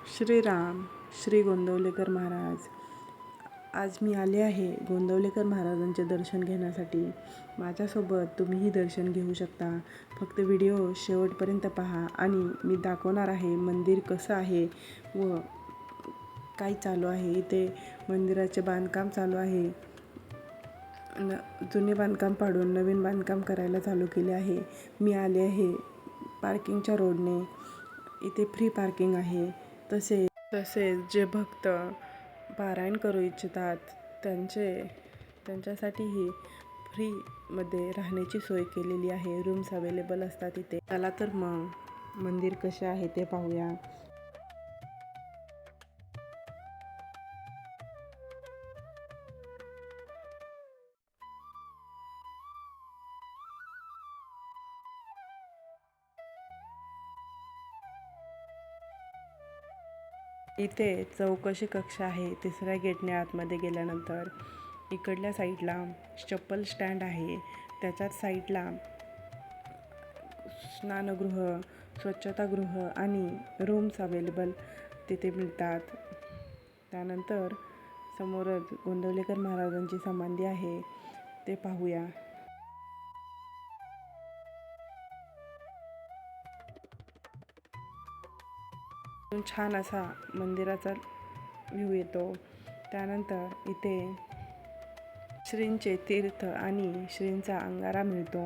श्रीराम श्री गोंदवलेकर महाराज. आज मी आले आहे गोंदवलेकर महाराजांचे दर्शन घेण्यासाठी. माझ्यासोबत तुम्हीही दर्शन घेऊ शकता. फक्त व्हिडिओ शेवटपर्यंत पहा आणि मी दाखवणार आहे मंदिर कसं आहे व काय चालू आहे. इथे मंदिराचे बांधकाम चालू आहे. जुने बांधकाम पाडून नवीन बांधकाम करायला चालू केले आहे. मी आले आहे पार्किंगच्या रोडने. इथे फ्री पार्किंग आहे. तसेच जे भक्त पारायण करू इच्छितात त्यांच्यासाठीही फ्रीमध्ये राहण्याची सोय केलेली आहे. रूम्स अवेलेबल असतात इथे. चला तर मग मंदिर कसे आहे ते पाहूया. इथे चौकशी कक्ष आहे. तिसऱ्या गेटने आतमध्ये गेल्यानंतर इकडल्या साईडला चप्पल स्टँड आहे. त्याच्याच साईडला स्नानगृह, स्वच्छतागृह आणि रूम्स अवेलेबल तिथे मिळतात. त्यानंतर समोरच गोंदवलेकर महाराजांची समाधी आहे, ते पाहूया. छान असा मंदिराचा व्ह्यू येतो. त्यानंतर इथे श्रींचे तीर्थ आणि श्रींचा अंगारा मिळतो.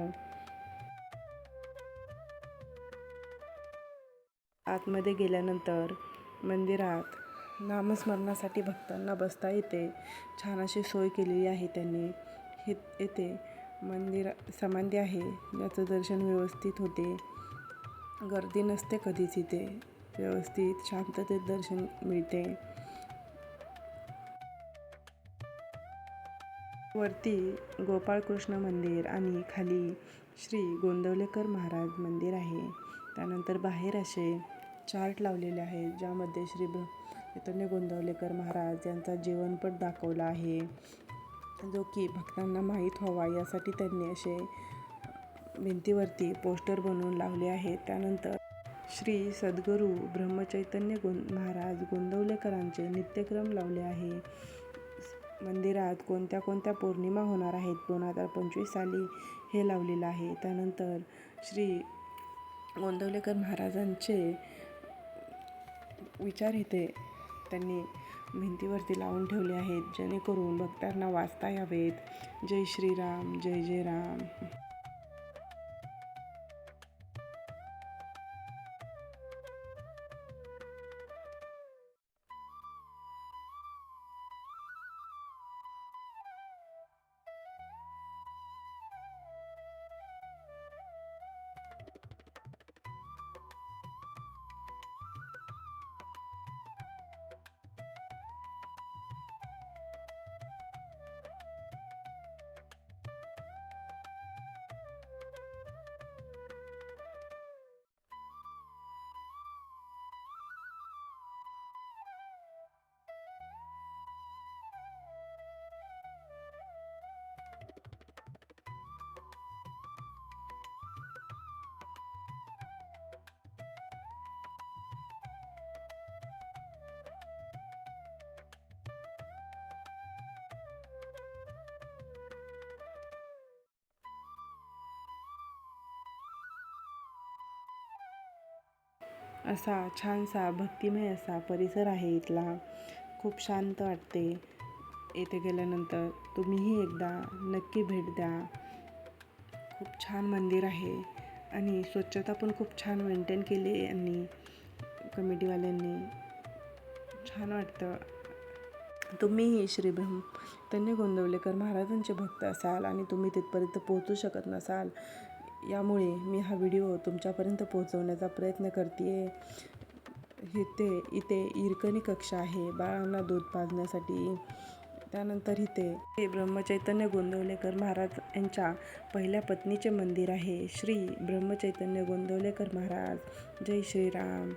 आतमध्ये गेल्यानंतर मंदिरात नामस्मरणासाठी भक्तांना बसता येते. छान अशी सोय केलेली आहे त्यांनी. येथे समाधी आहे, ज्याचं दर्शन व्यवस्थित होते. गर्दी नसते कधीच इथे. व्यवस्थित शांततेत दर्शन मिळते. वरती गोपाळकृष्ण मंदिर आणि खाली श्री गोंदवलेकर महाराज मंदिर आहे. त्यानंतर बाहेर असे चार्ट लावलेले आहेत, ज्यामध्ये श्री चैतन्य गोंदवलेकर महाराज यांचा जीवनपट दाखवला आहे, जो की भक्तांना माहीत व्हावा यासाठी त्यांनी असे भिंतीवरती पोस्टर बनवून लावले आहेत. त्यानंतर श्री सद्गुरू ब्रह्मचैतन्य महाराज गोंदवलेकरांचे नित्यक्रम लावले आहे. मंदिरात कोणत्या कोणत्या पौर्णिमा होणार आहेत 2025 साली हे लावलेलं आहे. त्यानंतर श्री गोंदवलेकर महाराजांचे विचार इथे त्यांनी भिंतीवरती लावून ठेवले आहेत, जेणेकरून भक्तांना वाचता यावेत. जय श्रीराम, जय जय राम. असा छानसा भक्तिमय असा परिसर आहे इथला. खूप शांत वाटते. येथे गेल्यानंतर तुम्हीही एकदा नक्की भेट द्या. खूप छान मंदिर आहे आणि स्वच्छता पण खूप छान मेंटेन केली आहे यांनी, कमिटीवाल्यांनी. छान वाटतं. तुम्हीही श्री चैतन्य गोंदवलेकर महाराजांचे भक्त असाल आणि तुम्ही तिथपर्यंत पोहोचू शकत नसाल, यामुळे मी हा व्हिडिओ तुमच्यापर्यंत पोहोचवण्याचा प्रयत्न करते आहे. इथे इरकणी कक्ष आहे बाळांना दूध पाजण्यासाठी. त्यानंतर इथे ब्रह्मचैतन्य गोंदवलेकर महाराज यांच्या पहिल्या पत्नीचे मंदिर आहे. श्री ब्रह्मचैतन्य गोंदवलेकर महाराज. जय श्रीराम.